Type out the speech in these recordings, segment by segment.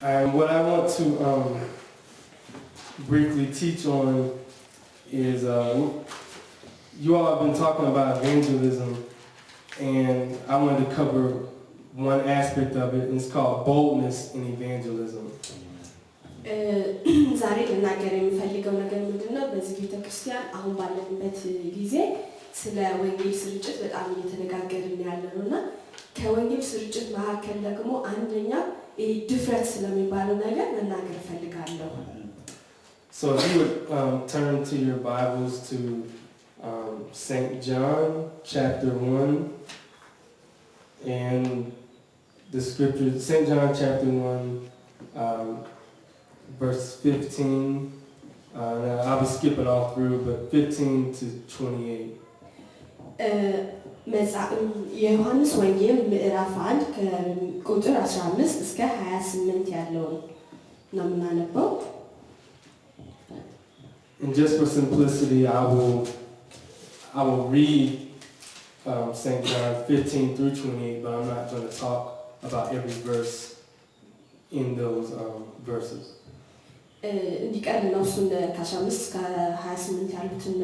And what I want to briefly teach on is you all have been talking about evangelism, and I wanted to cover one aspect of it, and it's called boldness in evangelism. ዛሬ ልናገር የሚፈልገው ነገር ምንድነው? በዚህ ቤተክርስቲያን አሁን ባለንበት ጊዜ ስለ ወንጌል ስርጭት በጣም እየተነጋገርን ያለነውና ከወንጌል ስርጭት መካከል ደግሞ አንደኛ ድፍረት ስለሚባለው ነገር መናገር ፈልጋለሁ። So if you would turn to your Bibles to St. John chapter 1 and the scripture, St. John chapter 1 verse 15, I'll be skipping all through, but 15 to 28. የዮሐንስ ወንጌል ምዕራፍ 1 ከቁጥር 15 እስከ 28 ያለውን ነው የምናነበው። And just for simplicity, I will read St. John 15 through 28, but I'm not going to talk about every verse in those verses. እንዲቀር ነው እሱን ከ15 እስከ 28 ያሉትን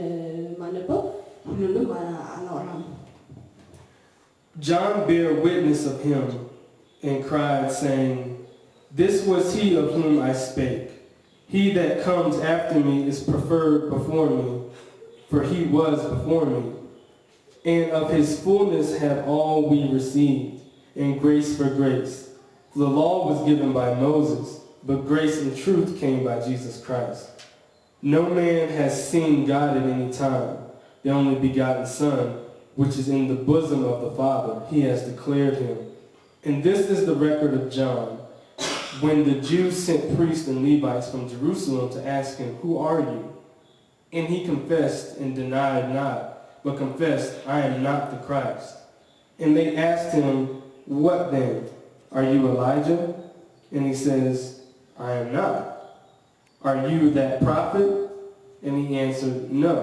ማነበው ሁሉንም አላወራም። John bare witness of him and cried, saying, "This was he of whom I spake. He that comes after me is preferred before me, for he was before me. And of his fullness have all we received, and grace for grace. For the law was given by Moses, but grace and truth came by Jesus Christ. No man has seen God at any time. The only begotten Son, which is in the bosom of the Father, he has declared him. And this is the record of John. When the Jews sent priests and Levites from Jerusalem to ask him, 'Who are you?' And he confessed and denied not, but confessed, 'I am not the Christ.' And they asked him, 'What then? Are you Elijah?' And he says, 'I am not.' 'Are you that prophet?' And he answered, 'No.'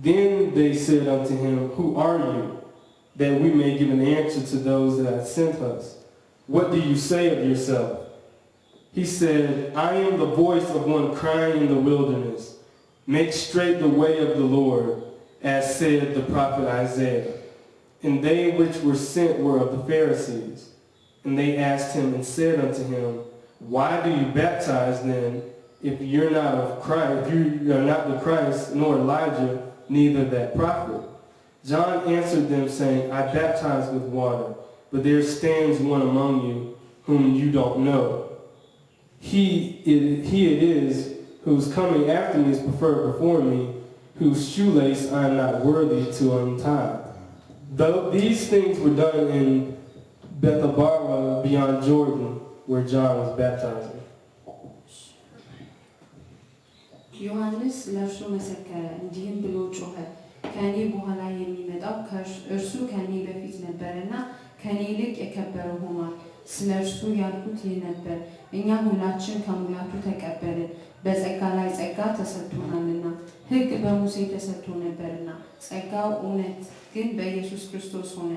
Then they said unto him, 'Who are you? That we may give an answer to those that have sent us. What do you say of yourself?' He said, 'I am the voice of one crying in the wilderness, make straight the way of the Lord, as said the prophet Isaiah.' And they which were sent were of the Pharisees. And they asked him and said unto him, 'Why do you baptize then, if you're not of Christ, if you are not the Christ, nor Elijah, neither that prophet?' John answered them, saying, 'I baptize with water, but there stands one among you whom you don't know. He it is who's coming after me is preferred before me, whose shoelace I am not worthy to untie.' Though these things were done in Bethabara beyond Jordan, where John was baptizing." ዮሐንስ ለእርሱ መሰከረ፣ እንዲህም ብሎ ጮኸ፣ ከእኔ በኋላ የሚመጣው እርሱ ከእኔ በፊት ነበርና ከእኔ ይልቅ የከበረ ሆኗል። ስለ እርሱ ያልኩት ይህ ነበር። እኛ ሁላችን ከሙላቱ ተቀበልን፣ በጸጋ ላይ ጸጋ ተሰጥቶናልና። ሕግ በሙሴ ተሰጥቶ ነበርና፣ ጸጋው እውነት ግን በኢየሱስ ክርስቶስ ሆነ።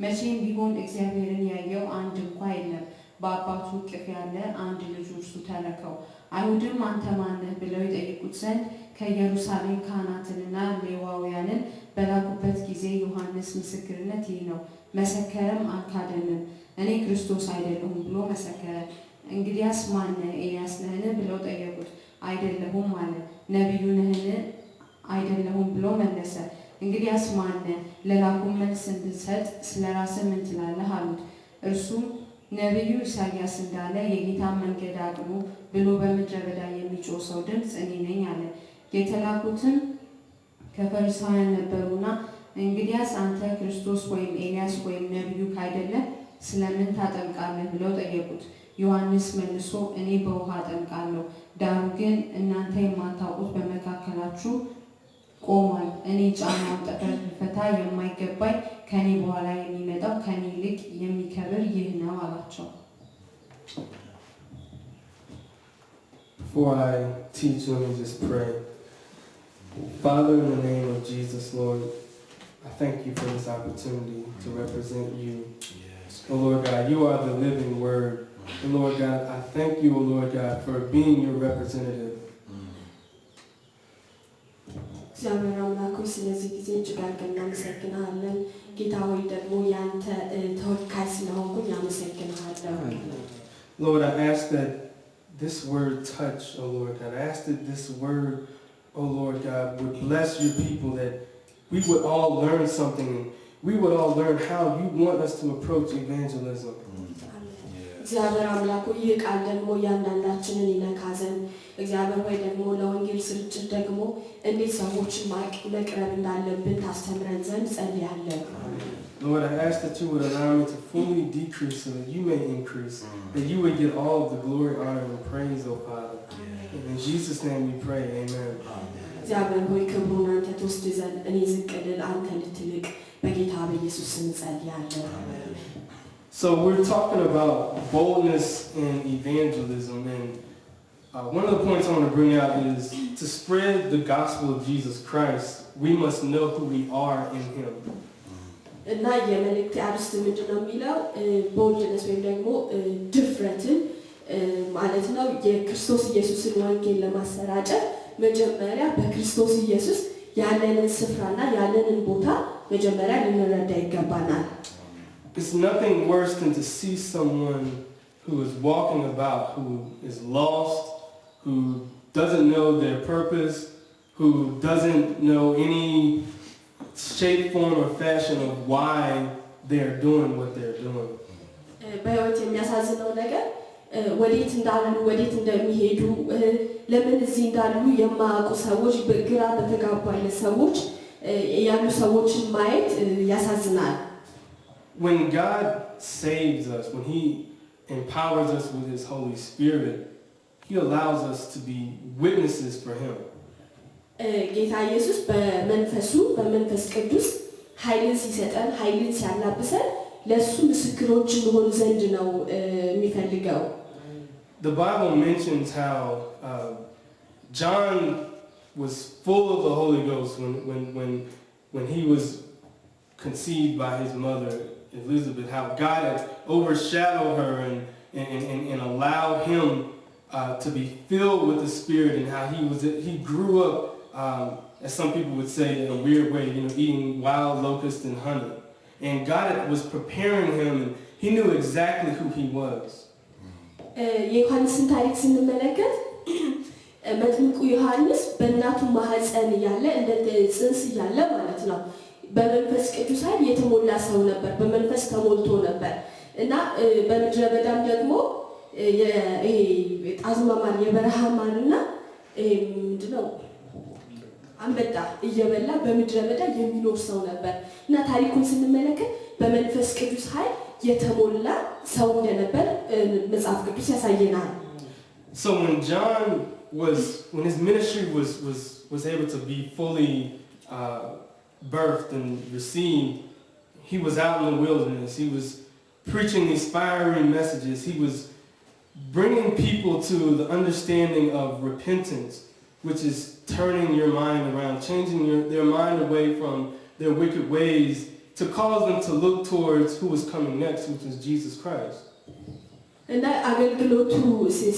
መቼም ቢሆን እግዚአብሔርን ያየው አንድ እንኳ የለም። በአባቱ እቅፍ ያለ አንድ ልጁ እርሱ ተረከው። አይሁድም አንተ ማነህ ብለው ይጠይቁት ዘንድ ከኢየሩሳሌም ካህናትንና ሌዋውያንን በላኩበት ጊዜ ዮሐንስ ምስክርነት ይህ ነው። መሰከረም፣ አልካደምም። እኔ ክርስቶስ አይደለሁም ብሎ መሰከረ። እንግዲያስ ማነህ? ኤልያስ ነህን ብለው ጠየቁት። አይደለሁም አለ። ነቢዩ ነህን? አይደለሁም ብሎ መለሰ። እንግዲያስ ማነህ? ለላኩን መልስ እንድሰጥ ስለ ራስህ ምን ትላለህ አሉት። እርሱም ነቢዩ ኢሳያስ እንዳለ የጌታን መንገድ አቅኑ ብሎ በምድረ በዳ የሚጮህ ሰው ድምፅ እኔ ነኝ አለ። የተላኩትም ከፈሪሳውያን ነበሩና እንግዲያስ አንተ ክርስቶስ ወይም ኤልያስ ወይም ነቢዩ ካይደለ ስለምን ታጠምቃለህ ብለው ጠየቁት። ዮሐንስ መልሶ እኔ በውሃ አጠምቃለሁ፣ ዳሩ ግን እናንተ የማታውቁት በመካከላችሁ ቆሟል። እኔ ጫማውን ጠፍር ልፈታ የማይገባኝ ከኔ በኋላ የሚመጣው ከኔ ይልቅ የሚከብር ይህ ነው አላቸው። Before I teach, let me just pray. Father, in the name of Jesus, Lord, I thank you for this opportunity to represent you. Yes. Oh Lord God, you are the living word. And Lord God, I thank you, O Lord God, for being your representative. እግዚአብሔር አምላክ ሆይ ስለዚህ ጊዜ እጅግ አድርገን እናመሰግንሃለን። ጌታ ሆይ ደግሞ ያንተ ተወካይ ስለሆንኩኝ አመሰግንሃለሁ። Lord, I ask that this word touch, O Lord God. I ask that this word, O Lord God, would bless your people, that we would all learn something. We would all learn how you want us to approach evangelism. እግዚአብሔር አምላክ ሆይ ይህ ቃል ደግሞ እያንዳንዳችንን ይነካ ዘንድ እግዚአብሔር ሆይ ደግሞ ለወንጌል ስርጭት ደግሞ እንዴት ሰዎችን መቅረብ እንዳለብን ታስተምረን ዘንድ ጸልያለሁ። Lord, I ask that you would allow me to fully decrease so that you may increase, that you would get all of the glory, honor, and praise, O Father. And in Jesus' name we pray, amen. እግዚአብሔር ሆይ ክብሩን አንተ ትወስድ ዘንድ እኔ ዝቅ ልል አንተ ልትልቅ በጌታ በኢየሱስ ስም ጸልያለሁ። So we're talking about boldness in evangelism, and one of the points I want to bring out is to spread the gospel of Jesus Christ, we must know who we are in Him. እና የመልእክት አርስት ምንድን ነው የሚለው ቦልድነስ ወይም ደግሞ ድፍረትን ማለት ነው። የክርስቶስ ኢየሱስን ወንጌል ለማሰራጨት መጀመሪያ በክርስቶስ ኢየሱስ ያለንን ስፍራና ያለንን ቦታ መጀመሪያ ልንረዳ ይገባናል። It's nothing worse than to see someone who is walking about, who is lost, who doesn't know their purpose, who doesn't know any shape, form, or fashion of why they're doing what they're doing. በህይወት የሚያሳዝነው ነገር ወዴት እንዳሉ ወዴት እንደሚሄዱ ለምን እዚህ እንዳሉ የማያውቁ ሰዎች በግራ በተጋቡ አይነት ሰዎች ያሉ ሰዎችን ማየት ያሳዝናል። When God saves us, when He empowers us with His Holy Spirit, He allows us to be witnesses for Him. ጌታ ኢየሱስ በመንፈስ ቅዱስ ኃይልን ሲሰጠን ኃይልን ሲያላብሰን ለሱ ምስክሮች እንሆን ዘንድ ነው የሚፈልገው። The Bible mentions how John was full of the Holy Ghost when he was conceived by his mother Elizabeth, how God had overshadowed her and allowed him to be filled with the Spirit, and how he grew up, as some people would say in a weird way, eating wild locusts and honey. And God was preparing him, and he knew exactly who he was. የዮሐንስን ታሪክ ስንመለከት መጥምቁ ዮሐንስ በእናቱ ማህፀን እያለ እንደ ጽንስ እያለ ማለት ነው በመንፈስ ቅዱስ ኃይል የተሞላ ሰው ነበር። በመንፈስ ተሞልቶ ነበር እና በምድረ በዳም ደግሞ ይሄ ጣዝማማን የበረሃ ማንና ምንድነው አንበጣ እየበላ በምድረ በዳ የሚኖር ሰው ነበር እና ታሪኩን ስንመለከት በመንፈስ ቅዱስ ኃይል የተሞላ ሰው እንደነበር መጽሐፍ ቅዱስ ያሳየናል። So when his ministry was able to be fully birthed and received, he was out in the wilderness. He was preaching these fiery messages. He was bringing people to the understanding of repentance, which is turning your mind around, changing their mind away from their wicked ways to cause them to look towards who was coming next, which was Jesus Christ. እና አገልግሎቱ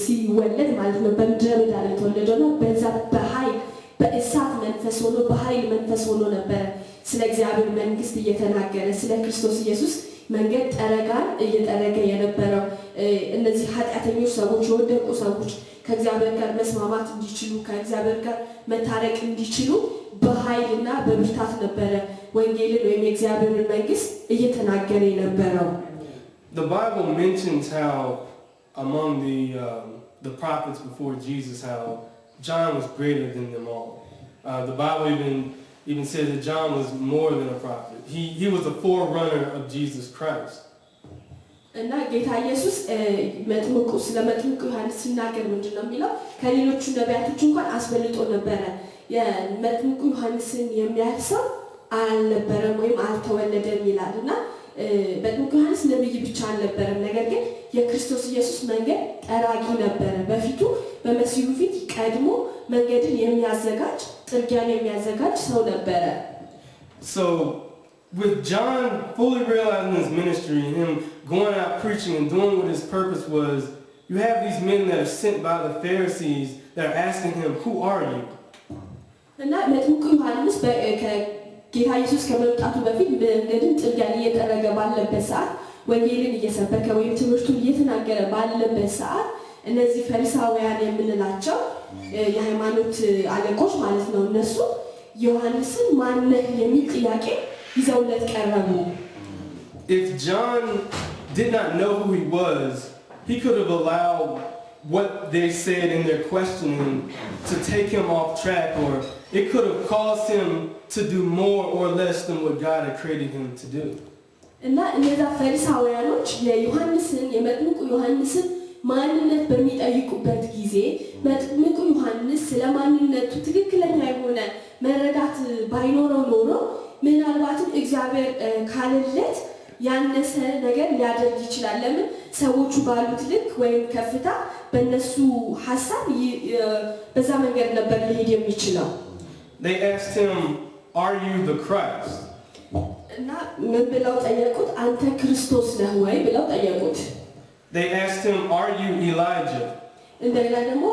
ሲወለድ ማለት ነው በምድረ በዳ ላይ ተወለደው ነው። በዛ በኃይል በእሳት መንፈስ ሆኖ በኃይል መንፈስ ሆኖ ነበር ስለ እግዚአብሔር መንግስት እየተናገረ ስለ ክርስቶስ ኢየሱስ መንገድ ጠረጋን እየጠረገ የነበረው እነዚህ ኃጢአተኞች ሰዎች የወደቁ ሰዎች ከእግዚአብሔር ጋር መስማማት እንዲችሉ ከእግዚአብሔር ጋር መታረቅ እንዲችሉ በኃይልና በብርታት ነበረ ወንጌልን ወይም የእግዚአብሔርን መንግስት እየተናገረ የነበረው። The Bible mentions how among the prophets before Jesus, how John was greater than them all. The Bible even says that John was more than a prophet. He was a forerunner of Jesus Christ. እና ጌታ ኢየሱስ ስለ መጥምቁ ዮሐንስ ሲናገር ምንድን ነው የሚለው? ከሌሎቹ ነቢያቶች እንኳን አስበልጦ ነበረ። የመጥምቁ ዮሐንስን የሚያህል ሰው አልነበረም ወይም አልተወለደም ይላል እና መጥምቁ ዮሐንስ ነብይ ብቻ አልነበረም፣ ነገር ግን የክርስቶስ ኢየሱስ መንገድ ጠራጊ ነበረ። በፊቱ በመሲሁ ፊት ቀድሞ መንገድን የሚያዘጋጅ ጥርጊያን የሚያዘጋጅ ሰው ነበረ። So with John fully realizing his ministry and him going out preaching and doing what his purpose was, you have these men that are sent by the Pharisees that are asking him, who are you? እና መጥምቁ ዮሐንስ ጌታ ኢየሱስ ከመምጣቱ በፊት መንገድን ጥርጊያን እየጠረገ ባለበት ሰዓት ወንጌልን እየሰበከ ወይም ትምህርቱን እየተናገረ ባለበት ሰዓት እነዚህ ፈሪሳውያን የምንላቸው የሃይማኖት አለቆች ማለት ነው እነሱ ዮሐንስን ማን ነህ የሚል ጥያቄ ይዘውለት ቀረቡ። If John did not know who he was, he could have allowed what they said in their questioning to take him off track, or it could have caused him to do more or less than what God had created him to do. እና እነዛ ፈሪሳውያኖች የዮሐንስን የመጥምቁ ዮሐንስን ማንነት በሚጠይቁበት ጊዜ መጥምቁ ዮሐንስ ስለማንነቱ ትክክለኛ የሆነ መረዳት ባይኖረው ኖሮ ምናልባትም እግዚአብሔር ካለለት ያነሰ ነገር ሊያደርግ ይችላል። ለምን ሰዎቹ ባሉት ልክ ወይም ከፍታ በእነሱ ሐሳብ በዛ መንገድ ነበር ሊሄድ የሚችለው። They asked him, are you the Christ? እና ምን ብለው ጠየቁት? አንተ ክርስቶስ ነህ ወይ ብለው ጠየቁት። They asked him, are you Elijah? እንደገና ደግሞ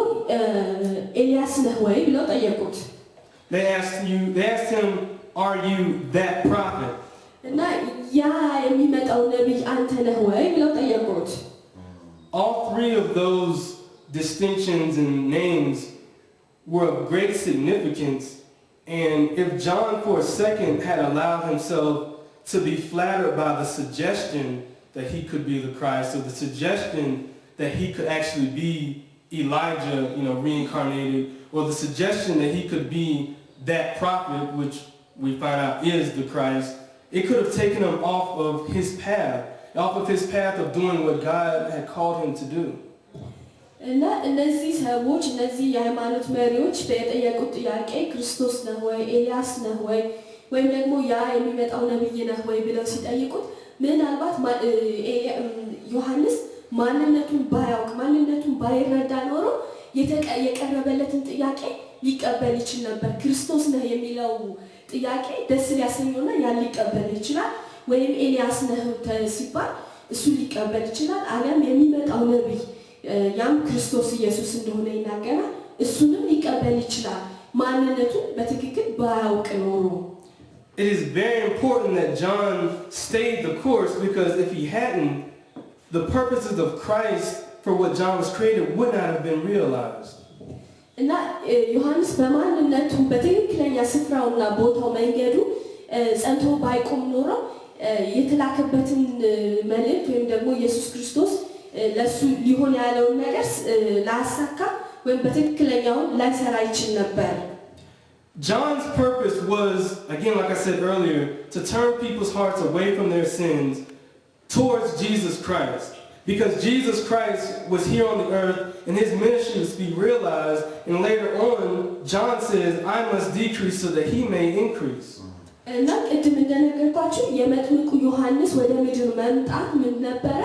ኤልያስ ነህ ወይ ብለው ጠየቁት። They asked him, are you that prophet? እና ያ የሚመጣው ነብይ አንተ ነህ ወይ ብለው ጠየቁት። All three of those distinctions and names were of great significance, and if John for a second had allowed himself to be flattered by the suggestion that he could be the Christ, or the suggestion that he could actually be Elijah, reincarnated, or the suggestion that he could be that prophet, which we find out is the Christ, it could have taken him off of his path of doing what God had called him to do. እና እነዚህ ሰዎች እነዚህ የሃይማኖት መሪዎች በጠየቁት ጥያቄ ክርስቶስ ነህ ወይ ኤልያስ ነህ ወይ ወይም ደግሞ ያ የሚመጣው ነብይ ነህ ወይ ብለው ሲጠይቁት ምናልባት ዮሐንስ ማንነቱን ባይረዳ ኖሮ የቀረበለትን ጥያቄ ሊቀበል ይችል ነበር። ክርስቶስ ነህ የሚለው ጥያቄ ደስ ሊያሰኘውና ያን ሊቀበል ይችላል። ወይም ኤልያስ ነህ ሲባል እሱ ሊቀበል ይችላል። አለም የሚመጣው ነብይ ያም ክርስቶስ ኢየሱስ እንደሆነ ይናገራል። እሱንም ሊቀበል ይችላል ማንነቱን በትክክል ባያውቅ ኖሮ። It is very important that John stayed the course, because if he hadn't, the purposes of Christ for what John was created would not have been realized. እና ዮሐንስ በማንነቱ በትክክለኛ ስፍራውና ቦታው መንገዱ ጸንቶ ባይቆም ኖሮ የተላከበትን መልእክት ወይም ደግሞ ኢየሱስ ክርስቶስ ለሱ ሊሆን ያለውን ነገር ላሳካ ወይም በትክክለኛው ላይሰራ ይችል ነበር። John's purpose was, again, like I said earlier, to turn people's hearts away from their sins towards Jesus Christ. Because Jesus Christ was here on the earth and his ministry was to be realized, and later on, John says, I must decrease so that he may increase. እና ቅድም እንደነገርኳችሁ የመጥምቁ ዮሐንስ ወደ ምድር መምጣት ምን ነበረ?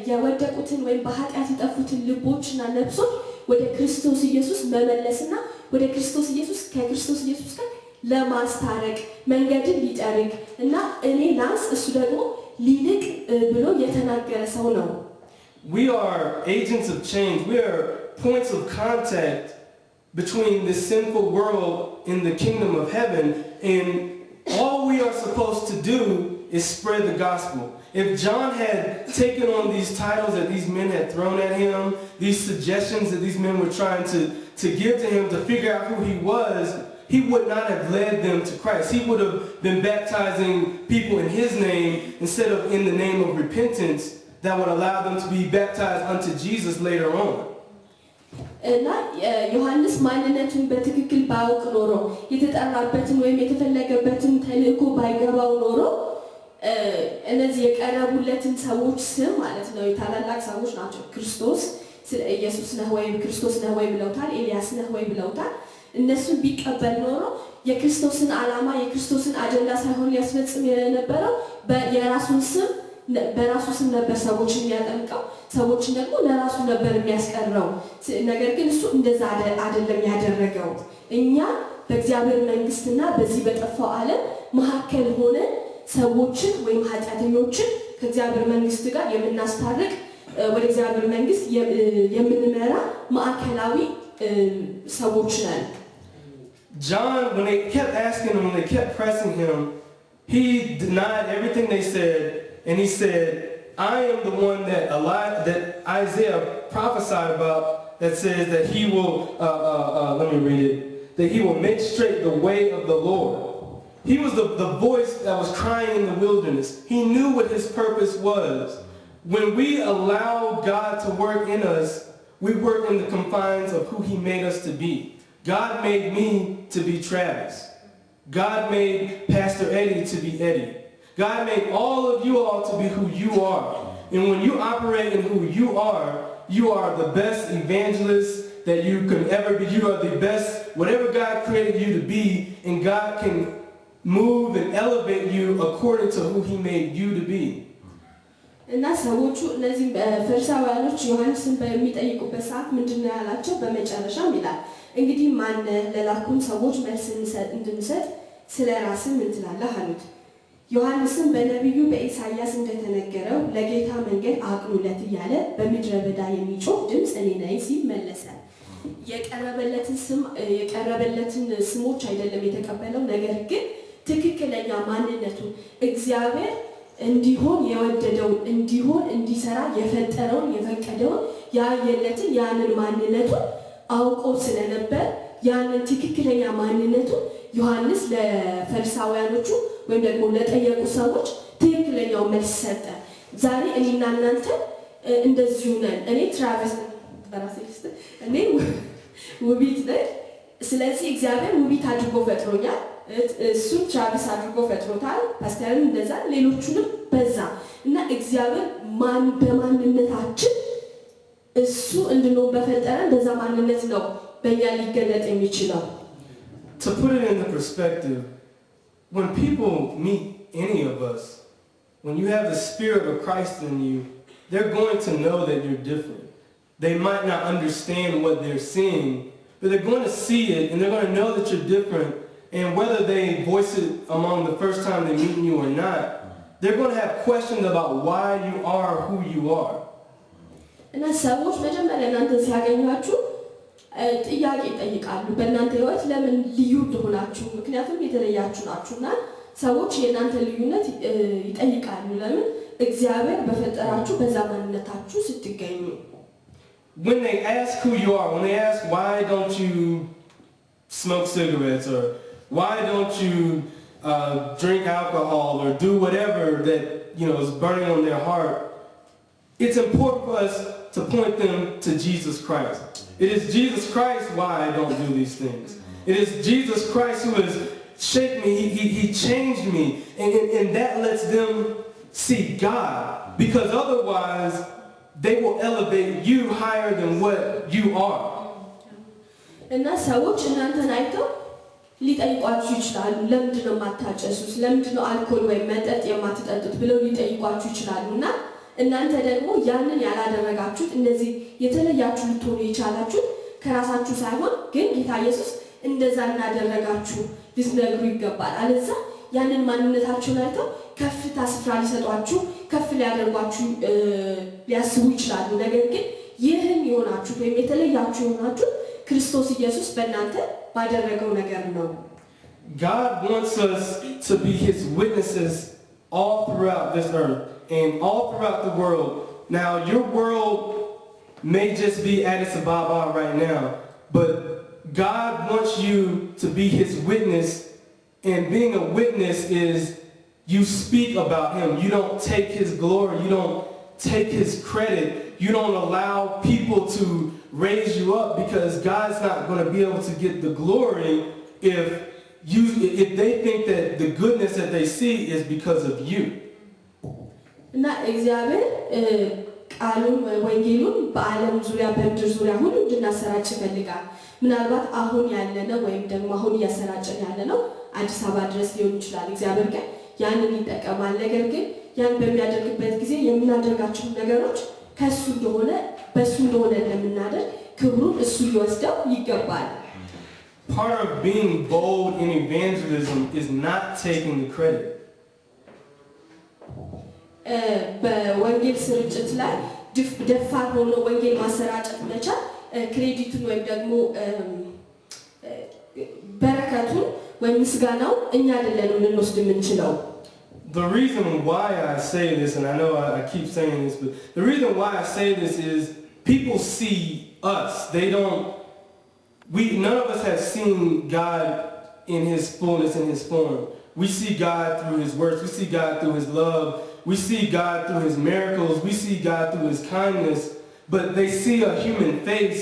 የወደቁትን ወይም በኃጢአት የጠፉትን ልቦችና ነፍሶች ወደ ክርስቶስ ኢየሱስ መመለስና ወደ ክርስቶስ ኢየሱስ ከክርስቶስ ኢየሱስ ጋር ለማስታረቅ መንገድን ሊጠርግ እና እኔ ላንስ እሱ ደግሞ ሊልቅ ብሎ የተናገረ ሰው ነው። We are agents of change. We are points of contact between this sinful world and the kingdom of heaven, and all we are supposed to do is spread the gospel. If John had taken on these titles that these men had thrown at him, these suggestions that these men were trying to give to him to figure out who he was, he would not have led them to Christ. He would have been baptizing people in his name instead of in the name of repentance that would allow them to be baptized unto Jesus later on. እና ዮሐንስ ማንነቱን በትክክል ባያውቅ ኖሮ የተጠራበትን ወይም የተፈለገበትን ተልእኮ ባይገባው ኖሮ እነዚህ የቀረቡለትን ሰዎች ስም ማለት ነው የታላላቅ ሰዎች ናቸው። ክርስቶስ ኢየሱስ ነህ ወይ ክርስቶስ ነህ ወይ ብለውታል። ኤልያስ ነህ ወይ ብለውታል። እነሱን ቢቀበል ኖሮ የክርስቶስን ዓላማ የክርስቶስን አጀንዳ ሳይሆን ሊያስፈጽም የነበረው በራሱ ስም ነበር ሰዎችን የሚያጠምቀው፣ ሰዎችን ደግሞ ለራሱ ነበር የሚያስቀረው። ነገር ግን እሱ እንደዛ አይደለም ያደረገው። እኛ በእግዚአብሔር መንግስትና በዚህ በጠፋው ዓለም መካከል ሆነን ሰዎችን ወይም ኃጢአተኞችን ከእግዚአብሔር መንግስት ጋር የምናስታርቅ ወደ እግዚአብሔር መንግስት የምንመራ ማዕከላዊ ሰዎች ነን። John, when they kept asking him, when they kept pressing him, he denied everything they said, and he said, I am the one that Isaiah prophesied about, that says that he will, let me read it, that he will make straight the way of the Lord. He was the voice that was crying in the wilderness. He knew what his purpose was. When we allow God to work in us, we work in the confines of who he made us to be. God made me to be Travis. God made Pastor Eddie to be Eddie. God made all of you all to be who you are. And when you operate in who you are the best evangelist that you can ever be. You are the best, whatever God created you to be, and God can move and elevate you according to who he made you to be. እና ሰዎቹ እነዚህ ፈሪሳውያኖች ዮሐንስን በሚጠይቁበት ሰዓት ምንድነው ያላቸው? በመጨረሻም ይላል እንግዲህ ማን ለላኩን ሰዎች መልስ እንድንሰጥ ስለራስህ ምን ትላለህ አሉት። ዮሐንስም በነቢዩ በኢሳይያስ እንደተነገረው ለጌታ መንገድ አቅኑለት እያለ በምድረ በዳ የሚጮህ ድምፅ እኔ ነኝ ሲል መለሰ። የቀረበለትን ስሞች አይደለም የተቀበለው፣ ነገር ግን ትክክለኛ ማንነቱን እግዚአብሔር እንዲሆን የወደደውን እንዲሆን እንዲሰራ የፈጠረውን የፈቀደውን ያየለትን ያንን ማንነቱን አውቆ ስለነበር ያንን ትክክለኛ ማንነቱን ዮሐንስ ለፈሪሳውያኖቹ ወይም ደግሞ ለጠየቁ ሰዎች ትክክለኛው መልስ ሰጠ። ዛሬ እኔና እናንተ እንደዚሁ ነን። እኔ ትራቨስ በራሴ እኔ ውቢት ነኝ። ስለዚህ እግዚአብሔር ውቢት አድርጎ ፈጥሮኛል። እሱ ትራቨስ አድርጎ ፈጥሮታል። ፓስተርም እንደዛ፣ ሌሎቹንም በዛ እና እግዚአብሔር በማንነታችን እሱ እንድንሆን በፈጠረን በዛ ማንነት ነው በእኛ ሊገለጥ የሚችለው። To put it in the perspective, when people meet any of us, when you have the Spirit of Christ in you, they're going to know that you're different. They might not understand what they're seeing, but they're going to see it and they're going to know that you're different. And whether they voice it among the first time they meet you or not, they're going to have questions about why you are who you are. እና ሰዎች መጀመሪያ እናንተ ሲያገኟችሁ ጥያቄ ይጠይቃሉ። በእናንተ ህይወት ለምን ልዩ እንደሆናችሁ፣ ምክንያቱም የተለያችሁ ናችሁና ሰዎች የእናንተ ልዩነት ይጠይቃሉ። ለምን እግዚአብሔር በፈጠራችሁ በዛ ማንነታችሁ ስትገኙ። When they ask who you are, when they ask why don't you smoke cigarettes or why don't you drink alcohol or do whatever that is burning on their heart, it's important for us to point them to Jesus Christ. It is Jesus Christ why I don't do these things. It is Jesus Christ who has shaped me. He changed me. And that lets them see God. Because otherwise, they will elevate you higher than what you are. እና ሰዎች እናንተን አይተው ሊጠይቋችሁ ይችላሉ። ለምንድን ነው የማታጨሱት? ለምንድን ነው አልኮል ወይም መጠጥ የማትጠጡት ብለው ሊጠይቋችሁ ይችላሉ። እና እናንተ ደግሞ ያንን ያላደረጋችሁት እንደዚህ የተለያችሁ ልትሆኑ የቻላችሁት ከራሳችሁ ሳይሆን ግን ጌታ ኢየሱስ እንደዛ እናደረጋችሁ ልትነግሩ ይገባል። አለዛ ያንን ማንነታችሁን አይተው ከፍታ ስፍራ ሊሰጧችሁ ከፍ ሊያደርጓችሁ ሊያስቡ ይችላሉ። ነገር ግን ይህን የሆናችሁ ወይም የተለያችሁ የሆናችሁ ክርስቶስ ኢየሱስ በእናንተ ባደረገው ነገር ነው። God wants us to be his witnesses all throughout this earth and all throughout the world. Now, your world may just be Addis Ababa right now, but God wants you to be his witness, and being a witness is you speak about him. You don't take his glory. You don't take his credit. You don't allow people to raise you up, because God's not going to be able to get the glory if they think that the goodness that they see is because of you. እና እግዚአብሔር ቃሉን ወንጌሉን በዓለም ዙሪያ በምድር ዙሪያ ሁሉ እንድናሰራጭ ይፈልጋል። ምናልባት አሁን ያለነው ወይም ደግሞ አሁን እያሰራጨን ያለነው አዲስ አበባ ድረስ ሊሆን ይችላል። እግዚአብሔር ግን ያንን ይጠቀማል። ነገር ግን ያን በሚያደርግበት ጊዜ የምናደርጋቸው ነገሮች ከሱ እንደሆነ በሱ እንደሆነ ለምናደርግ ክብሩን እሱ ሊወስደው ይገባል። Part of being bold in evangelism is not taking the credit. በወንጌል ስርጭት ላይ ደፋር ሆኖ ወንጌል ማሰራጨት መቻል ክሬዲቱን ወይም ደግሞ በረከቱን ወይም ምስጋናው እኛ አይደለንም ልንወስድ የምንችለው። The reason why I say this, and I know I keep saying this, but the reason why I say this is people see us. None of us have seen God in His fullness, in His form. We see God through His works. We see God through His love. We see God through His miracles. We see God through His kindness. But they see a human face,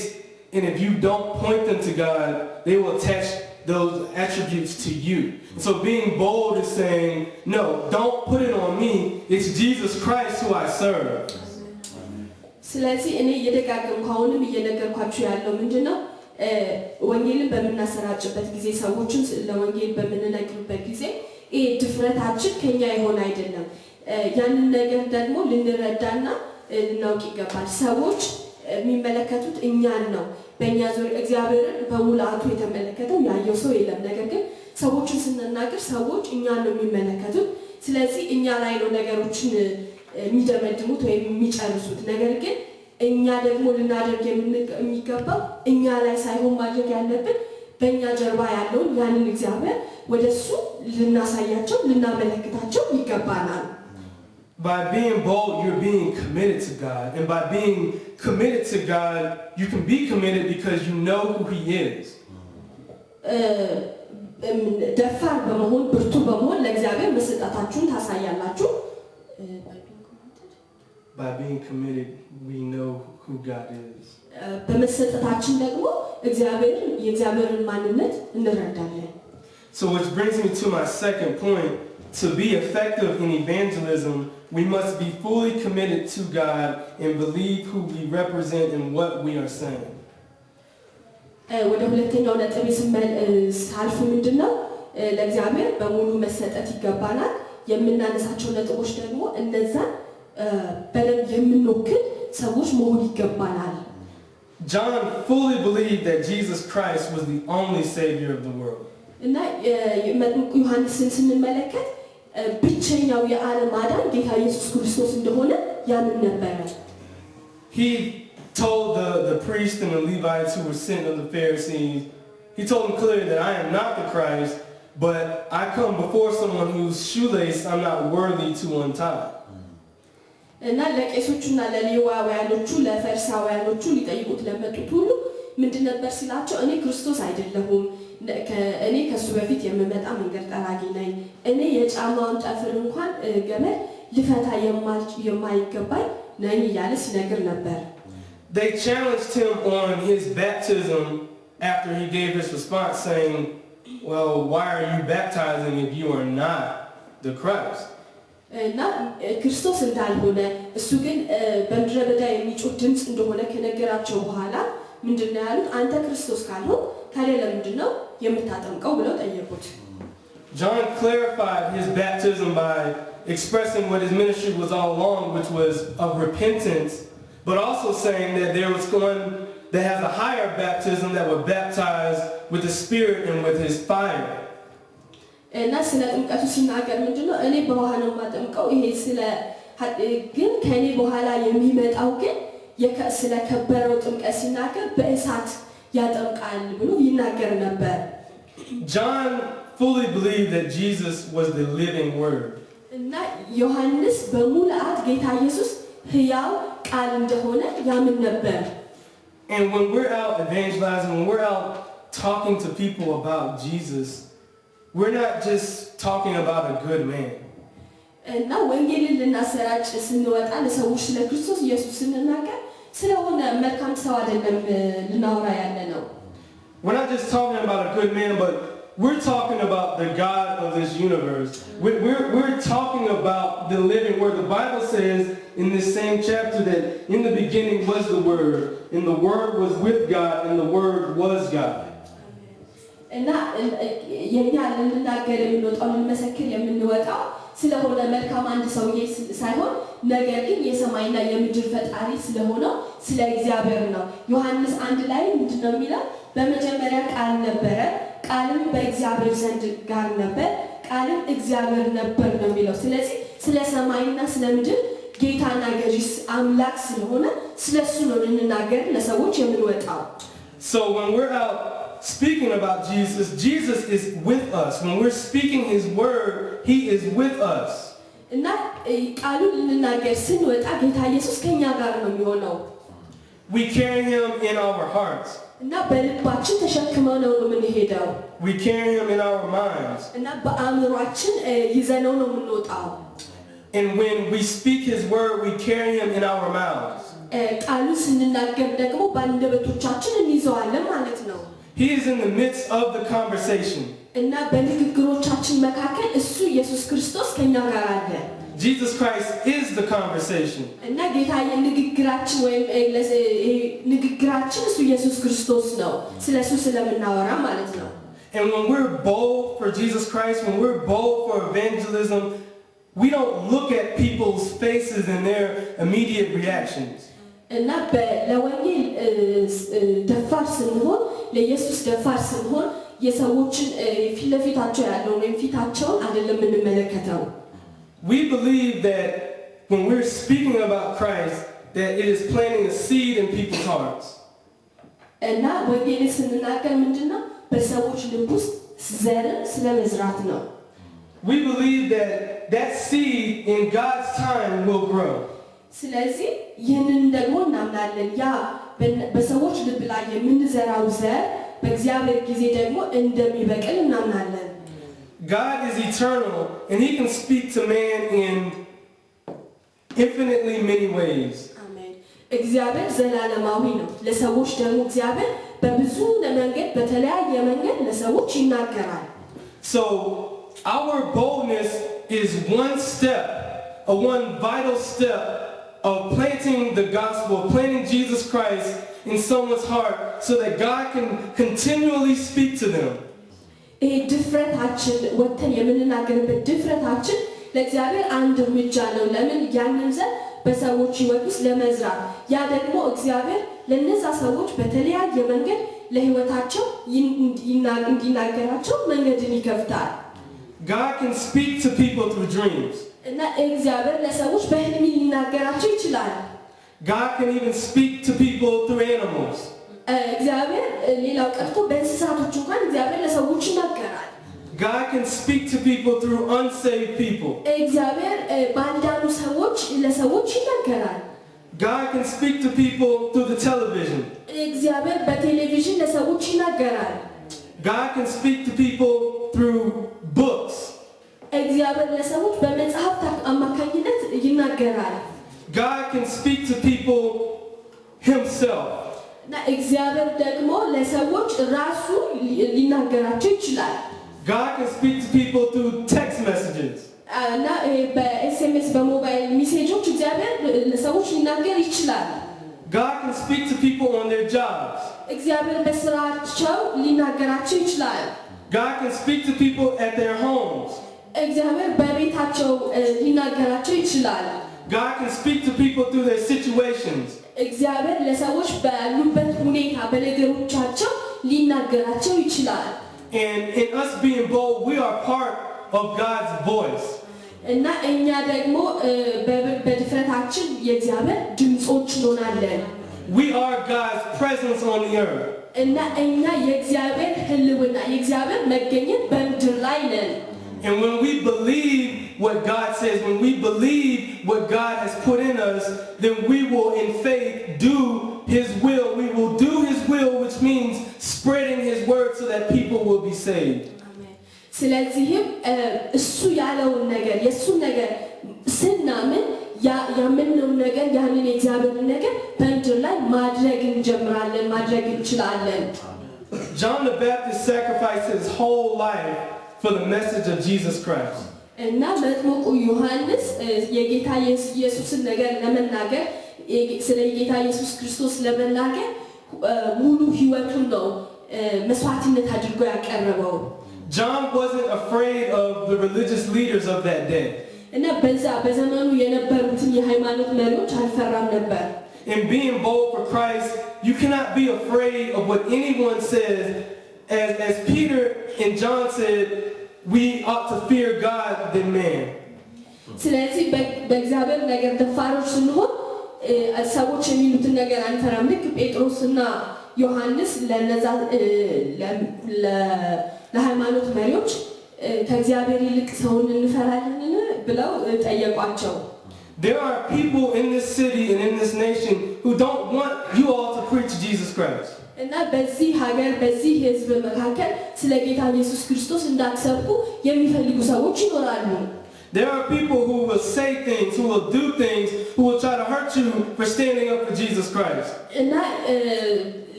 and if you don't point them to God, they will attach those attributes to you. So being bold is saying, no, don't put it on me. It's Jesus Christ who I serve. ስለዚህ እኔ እየደጋገምኩ አሁንም እየነገርኳችሁ ያለው ምንድነው ወንጌልን በመናሰራጭበት ጊዜ ሰዎችን ለወንጌል በመነግርበት ጊዜ ይሄ ድፍረታችን ከኛ ይሆን አይደለም። ያንን ነገር ደግሞ ልንረዳና ልናውቅ ይገባል። ሰዎች የሚመለከቱት እኛን ነው። በእኛ ዙሪያ እግዚአብሔርን በሙላቱ የተመለከተው ያየው ሰው የለም። ነገር ግን ሰዎችን ስንናገር ሰዎች እኛን ነው የሚመለከቱት። ስለዚህ እኛ ላይ ነው ነገሮችን የሚደመድሙት ወይም የሚጨርሱት። ነገር ግን እኛ ደግሞ ልናደርግ የሚገባው እኛ ላይ ሳይሆን ማድረግ ያለብን በእኛ ጀርባ ያለውን ያንን እግዚአብሔር ወደሱ ልናሳያቸው ልናመለክታቸው ይገባናል። By being bold, you're being committed to God. And by being committed to God, you can be committed because you know who He is. ደፋር በመሆን ብርቱ በመሆን ለእግዚአብሔር መስጠታችሁን ታሳያላችሁ። By being committed, we know who God is. በመሰጠታችን ደግሞ የእግዚአብሔርን ማንነት እንረዳለን። So which brings me to my second point. To be effective in evangelism, we must be fully committed to God and believe who we represent and what we are saying. ወደ ሁለተኛው ነጥብ ሳልፍ ምንድነው ለእግዚአብሔር በሙሉ መሰጠት ይገባናል። የምናነሳቸው ነጥቦች ደግሞ እነዛን በደንብ የምንወክል ሰዎች መሆን ይገባናል። John fully believed that Jesus Christ was the only savior of the world. እና መጥምቁ ዮሐንስን ስንመለከት ብቸኛው የዓለም አዳኝ ጌታ ኢየሱስ ክርስቶስ እንደሆነ ያምን ነበር። He told the priests and the Levites who were sent of the Pharisees, he told them clearly that I am not the Christ, but I come before someone whose shoelace I'm not worthy to untie. እና ለቄሶቹና ለሌዋውያኖቹ ለፈሪሳውያኖቹ ሊጠይቁት ለመጡት ሁሉ ምንድን ነበር ሲላቸው እኔ ክርስቶስ አይደለሁም እኔ ከሱ በፊት የምመጣ መንገድ ጠራጊ ነኝ እኔ የጫማውን ጠፍር እንኳን ገመድ ልፈታ የማይገባኝ ነኝ እያለ ሲነግር ነበር። They challenged him on his baptism after he gave his response saying, well, why are you baptizing if you are not the Christ? እና ክርስቶስ እንዳልሆነ እሱ ግን በምድረ በዳ የሚጮህ ድምፅ እንደሆነ ከነገራቸው በኋላ ምንድነው ያሉት? አንተ ክርስቶስ ካልሆን ታዲያ ለምንድነው የምታጠምቀው ብለው ጠየቁት። John clarified his baptism by expressing what his ministry was all along, which was of repentance, but also saying that there was one that has a higher baptism that would baptize with the Spirit and with His fire. እና ስለ ጥምቀቱ ሲናገር ምንድነው እኔ በውሃ ነው የማጠምቀው ይሄ ግን ከኔ በኋላ የሚመጣው ግን ስለ ከበረው ጥምቀት ሲናገር በእሳት ያጠምቃል ብሎ ይናገር ነበር። John fully believed that Jesus was the living word. እና ዮሐንስ በሙላት ጌታ ኢየሱስ ሕያው ቃል እንደሆነ ያምን ነበር። And when we're out evangelizing, when we're out talking to people about Jesus, we're not just talking about a good man. እና ወንጌልን ልናሰራጭ ስንወጣ ለሰዎች ስለ ክርስቶስ ኢየሱስ ስንናገር ስለሆነ መልካም ሰው አይደለም ልናወራ ያለ ነው። We're not just talking about a good man, but we're talking about the God of this universe. We're talking about the living word. The Bible says in this same chapter that in the beginning was the Word, and the Word was with God, and the Word was God. እና የኛ ልንናገር የምንወጣው ልንመሰክር የምንወጣው ስለሆነ መልካም አንድ ሰውዬ ሳይሆን ነገር ግን የሰማይና የምድር ፈጣሪ ስለሆነው ስለ እግዚአብሔር ነው። ዮሐንስ 1 ላይ ምንድነው የሚለው? በመጀመሪያ ቃል ነበረ፣ ቃልም በእግዚአብሔር ዘንድ ጋር ነበር፣ ቃልም እግዚአብሔር ነበር ነው የሚለው። ስለዚህ ስለ ሰማይና ስለ ምድር ጌታና ገዢስ አምላክ ስለሆነ ስለሱ ነው ልንናገር ለሰዎች የምንወጣው። So when we're out speaking about Jesus, Jesus is with us. When we're speaking his word, he is with us. እና ቃሉን ልንናገር ስንወጣ ጌታ ኢየሱስ ከኛ ጋር ነው የሚሆነው። We carry him in our hearts. እና በልባችን ተሸክመው ነው የምንሄደው። We carry him in our minds. እና በአእምሯችን ይዘነው ነው የምንወጣው። And when we speak his word, we carry him in our mouths. ቃሉን ስንናገር ደግሞ በአንደበቶቻችን እንይዘዋለን ማለት ነው። He is in the midst of the conversation. እና በንግግሮቻችን መካከል እሱ ኢየሱስ ክርስቶስ ከኛ ጋር አለ። Jesus Christ is the conversation. እና ጌታ የንግግራችን ወይም ንግግራችን እሱ ኢየሱስ ክርስቶስ ነው። ስለሱ ስለምናወራ ማለት ነው። And when we're bold for Jesus Christ, when we're bold for evangelism, we don't look at people's faces and their immediate reactions. እና ለወንጌል ደፋር ስንሆን ለኢየሱስ ደፋር ስንሆን የሰዎችን ፊት ለፊታቸው ያለውን ወይም ፊታቸውን አይደለም የምንመለከተው። We believe that when we're speaking about Christ, that it is planting a seed in people's hearts. እና ወንጌልን ስንናገር ምንድነው በሰዎች ልብ ውስጥ ዘርን ስለመዝራት ነው። We believe that that seed in God's time will grow. ስለዚህ ይህንን ደግሞ እናምናለን። ያ በሰዎች ልብ ላይ የምንዘራው ዘር በእግዚአብሔር ጊዜ ደግሞ እንደሚበቅል እናምናለን። God is eternal and he can speak to man in infinitely many ways. አሜን። እግዚአብሔር ዘላለማዊ ነው። ለሰዎች ደግሞ እግዚአብሔር በብዙ መንገድ በተለያየ መንገድ ለሰዎች ይናገራል። So our boldness is one step, one vital step of planting the gospel, planting Jesus Christ in someone's heart so that God can continually speak to them. ይሄ ድፍረታችን ወጥተን የምንናገርበት ድፍረታችን ለእግዚአብሔር አንድ እርምጃ ነው። ለምን ያንን ዘር በሰዎች ሕይወት ውስጥ ለመዝራት ያ ደግሞ እግዚአብሔር ለነዛ ሰዎች በተለያየ መንገድ ለሕይወታቸው እንዲናገራቸው መንገድን ይከፍታል። God can speak to people through dreams. እና እግዚአብሔር ለሰዎች በህልም ሊናገራቸው ይችላል። God can even speak to people through animals. እግዚአብሔር ሌላው ቀርቶ በእንስሳቶች እንኳን እግዚአብሔር ለሰዎች ይናገራል። God can speak to people through unsaved people. እግዚአብሔር ባልዳኑ ሰዎች ለሰዎች ይናገራል። God can speak to people through the television. እግዚአብሔር በቴሌቪዥን ለሰዎች ይናገራል። God can speak to people through books. እግዚአብሔር ለሰዎች በመጽሐፍት አማካኝነት ይናገራል። God can speak to people himself. እና እግዚአብሔር ደግሞ ለሰዎች ራሱ ሊናገራቸው ይችላል። God can speak to people through text messages. እና በኤስኤምኤስ በሞባይል ሜሴጆች እግዚአብሔር ለሰዎች ሊናገር ይችላል። God can speak to people on their jobs. እግዚአብሔር በስራቸው ሊናገራቸው ይችላል። God can speak to people at their homes. እግዚአብሔር በቤታቸው ሊናገራቸው ይችላል። God can speak to people through their situations. እግዚአብሔር ለሰዎች ባሉበት ሁኔታ በነገሮቻቸው ሊናገራቸው ይችላል። And in us being bold, we are part of God's voice. እና እኛ ደግሞ በድፍረታችን የእግዚአብሔር ድምጾች እንሆናለን። We are God's presence on the earth. እና እኛ የእግዚአብሔር ህልውና የእግዚአብሔር መገኘት በምድር ላይ ነን። And when we believe what God says, when we believe what God has put in us, then we will in faith do his will. We will do his will, which means spreading his word so that people will be saved. ስለዚህም እሱ ያለውን ነገር የእሱን ነገር ስናምን ያመንነውን ነገር ያንን የእግዚአብሔርን ነገር በምድር ላይ ማድረግ እንጀምራለን፣ ማድረግ እንችላለን። John the Baptist sacrificed his whole life for the message of Jesus Christ. እና መጥምቁ ዮሐንስ የጌታ ኢየሱስን ነገር ለመናገር ስለ ጌታ ኢየሱስ ክርስቶስ ለመናገር ሙሉ ሕይወቱን ነው መስዋዕትነት አድርጎ ያቀረበው። John wasn't afraid of the religious leaders of that day. እና በዘመኑ የነበሩትን የሃይማኖት መሪዎች አልፈራም ነበር። In being bold for Christ, you cannot be afraid of what anyone says. As Peter and John said, we ought to fear God than man. ስለዚህ በእግዚአብሔር ነገር ደፋሮች ስንሆን ሰዎች የሚሉትን ነገር አንፈራም። ልክ ጴጥሮስና ዮሐንስ ለነዛ ለሃይማኖት መሪዎች ከእግዚአብሔር ይልቅ ሰውን እንፈራለን ብለው ጠየቋቸው። There are people in this city and in this nation who don't want you all to preach Jesus Christ. እና በዚህ ሀገር በዚህ ህዝብ መካከል ስለ ጌታ ኢየሱስ ክርስቶስ እንዳትሰብኩ የሚፈልጉ ሰዎች ይኖራሉ። There are people who will say things, who will do things, who will try to hurt you for standing up for Jesus Christ. እና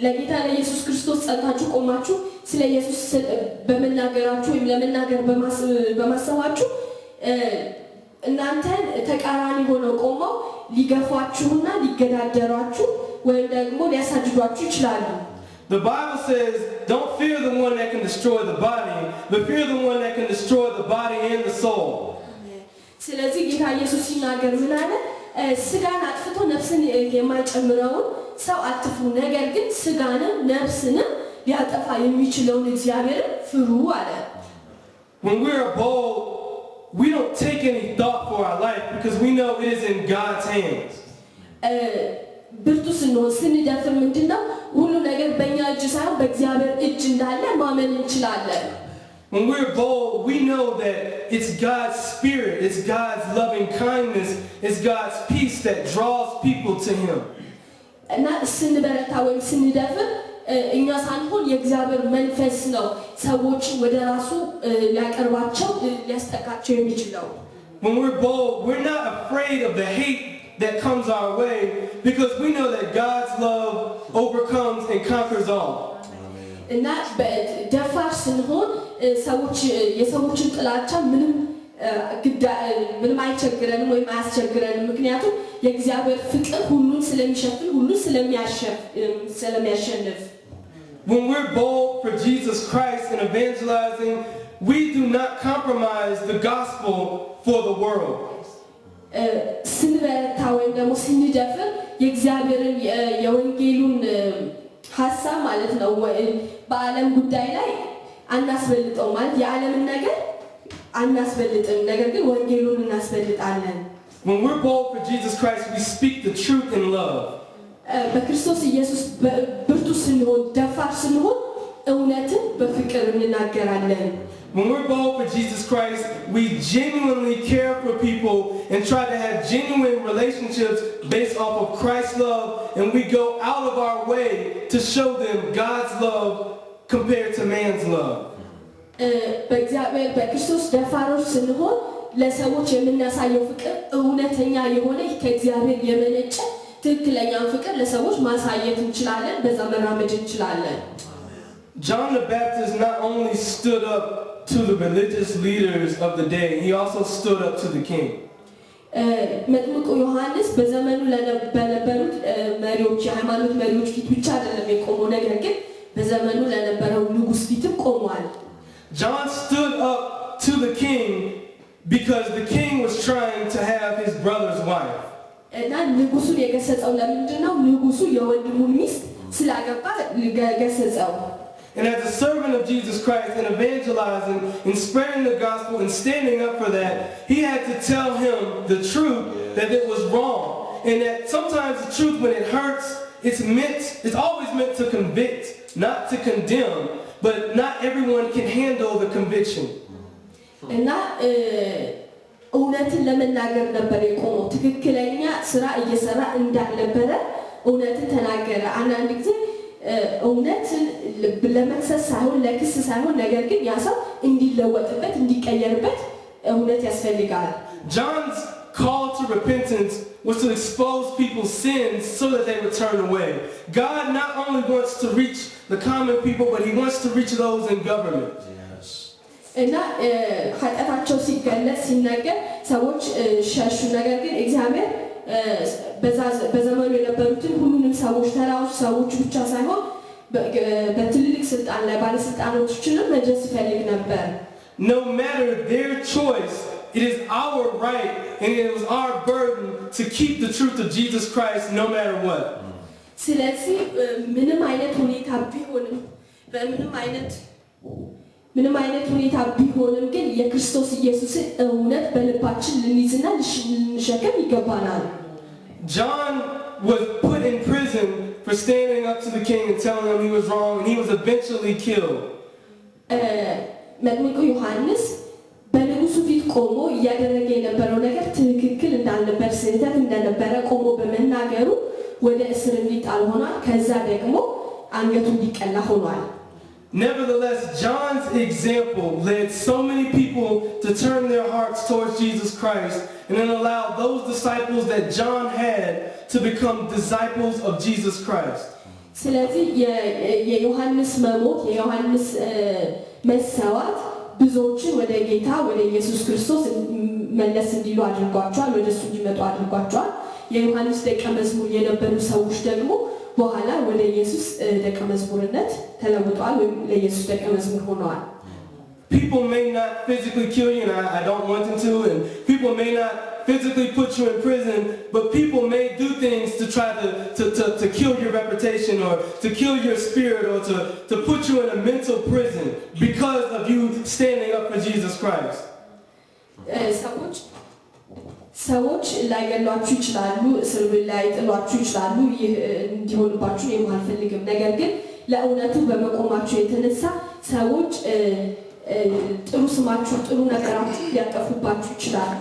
ለጌታ ኢየሱስ ክርስቶስ ጸንታችሁ ቆማችሁ ስለ ኢየሱስ በመናገራችሁ ወይም ለመናገር በማሰባችሁ እናንተን ተቃራኒ ሆነው ቆመው ሊገፏችሁና ሊገዳደሯችሁ ወይም ደግሞ ሊያሳድዷችሁ ይችላሉ። The Bible says, don't fear the one that can destroy the body, but fear the one that can destroy the body and the soul. ስለዚህ ጌታ ኢየሱስ ሲናገር ምን አለ? ስጋን አጥፍቶ ነፍስን የማይጨምረውን ሰው አትፍሩ፣ ነገር ግን ስጋንም ነፍስንም ሊያጠፋ የሚችለውን እግዚአብሔርን ፍሩ አለ። When we're bold, we don't take any thought for our life because we know it is in God's hands. ብርቱ ስንሆን ስንደፍር ምንድነው ሁሉ ነገር በእኛ እጅ ሳይሆን በእግዚአብሔር እጅ እንዳለ ማመን እንችላለን። When we're bold, we know that it's God's spirit, it's God's loving kindness, it's God's peace that draws people to Him. እና ስንበረታ ወይም ስንደፍር እኛ ሳንሆን የእግዚአብሔር መንፈስ ነው ሰዎችን ወደ ራሱ ሊያቀርባቸው ሊያስጠቃቸው የሚችለው። When we're bold, we're not afraid of the hate that comes our way because we know that God's love overcomes and conquers all. እና ደፋር ስንሆን ሰዎች የሰዎችን ጥላቻ ምንም አይቸግረንም ወይም አያስቸግረንም ምክንያቱም የእግዚአብሔር ፍቅር ሁሉን ስለሚሸፍን ሁሉን ስለሚያሸንፍ። When we're bold for Jesus Christ and evangelizing, we do not compromise the gospel for the world. ስንበረታ ወይም ደግሞ ስንደፍር የእግዚአብሔርን የወንጌሉን ሐሳብ ማለት ነው በዓለም ጉዳይ ላይ አናስበልጠው ማለት የዓለምን ነገር አናስበልጥም ነገር ግን ወንጌሉን እናስበልጣለን። When we're bold for Jesus Christ, we speak the truth in love. በክርስቶስ ኢየሱስ ብርቱ ስንሆን ደፋር ስንሆን እውነትን በፍቅር እንናገራለን። When we're bold for Jesus Christ, we genuinely care for people and try to have genuine relationships based off of Christ's love, and we go out of our way to show them God's love compared to man's love. በእግዚአብሔር በክርስቶስ ደፋሮች ስንሆን ለሰዎች የምናሳየው ፍቅር እውነተኛ የሆነ ከእግዚአብሔር የመነጨ ትክክለኛውን ፍቅር ለሰዎች ማሳየት እንችላለን በዛ መራመድ እንችላለን። John the Baptist not only stood up to the religious leaders of the day, he also stood up to the king. መጥምቁ ዮሐንስ በዘመኑ ለነበሩት መሪዎች የሃይማኖት መሪዎች ፊት ብቻ አይደለም የቆመው ነገር ግን በዘመኑ ለነበረው ንጉስ ፊትም ቆሟል። John stood up to the king because the king was trying to have his brother's wife. እና ንጉሱን የገሰጸው ለምንድነው? ንጉሱ የወንድሙን ሚስት ስላገባ ገሰጸው። And as a servant of Jesus Christ and evangelizing and spreading the gospel and standing up for that, he had to tell him the truth that it was wrong. And that sometimes the truth, when it hurts, it's always meant to convict, not to condemn. But not everyone can handle the conviction. እና እውነትን ለመናገር ነበር የቆመው። ትክክለኛ ስራ እየሰራ እንዳልነበረ እውነትን ተናገረ። አንዳንድ ጊዜ እውነትን ለመክሰስ ሳይሆን ለክስ ሳይሆን ነገር ግን ያ ሰው እንዲለወጥበት እንዲቀየርበት እውነት ያስፈልጋል። John's call to repentance was to expose people's sins so that they would turn away. God not only wants to reach the common people, but he wants to reach those in government. Yes. እና ኃጢአታቸው ሲገለጽ ሲነገር ሰዎች ሸሹ። ነገር ግን እግዚአብሔር በዘመኑ የነበሩትን ሁሉንም ሰዎች ተራዎች ሰዎች ብቻ ሳይሆን በትልልቅ ስልጣን ላይ ባለስልጣኖችንም መድረስ ይፈልግ ነበር። No matter their choice, it is our right and it was our burden to keep the truth of Jesus Christ no matter what. ስለዚህ ምንም አይነት ሁኔታ ቢሆንም በምንም አይነት ምንም አይነት ሁኔታ ቢሆንም ግን የክርስቶስ ኢየሱስን እውነት በልባችን ልንይዝና ልንሸከም ይገባናል። John was put in prison for standing up to the king and telling him he was wrong, and he was eventually killed. መጥምቁ ዮሐንስ በንጉሱ ፊት ቆሞ እያደረገ የነበረው ነገር ትክክል እንዳልነበር ስህተት እንደነበረ ቆሞ በመናገሩ ወደ እስር እንዲጣል ሆኗል። ከዛ ደግሞ አንገቱ እንዲቀላ ሆኗል። Nevertheless, John's example led so many people to turn their hearts towards Jesus Christ and then allow those disciples that John had to become disciples of Jesus Christ. ስለዚህ የዮሐንስ መሞት የዮሐንስ መሰዋት ብዙዎችን ወደ ጌታ ወደ ኢየሱስ ክርስቶስ መለስ እንዲሉ አድርጓቸዋል፣ ወደሱ እንዲመጡ አድርጓቸዋል። የዮሐንስ ደቀ መዝሙር የነበሩ ሰዎች ደግሞ በኋላ ወደ ኢየሱስ ደቀ መዝሙርነት ተለውጠዋል ወይም ለኢየሱስ ደቀ መዝሙር ሆነዋል። People may not physically kill you, and I don't want them to, and people may not physically put you in prison, but people may do things to try to kill your reputation or to kill your spirit or to put you in a mental prison because of you standing up for Jesus Christ. ሰዎች ላይገሏችሁ ይችላሉ፣ እስር ቤት ላይ ጥሏችሁ ይችላሉ። ይህ እንዲሆንባችሁ የማልፈልግም። ነገር ግን ለእውነቱ በመቆማችሁ የተነሳ ሰዎች ጥሩ ስማችሁ ጥሩ ነገራችሁ ሊያጠፉባችሁ ይችላሉ።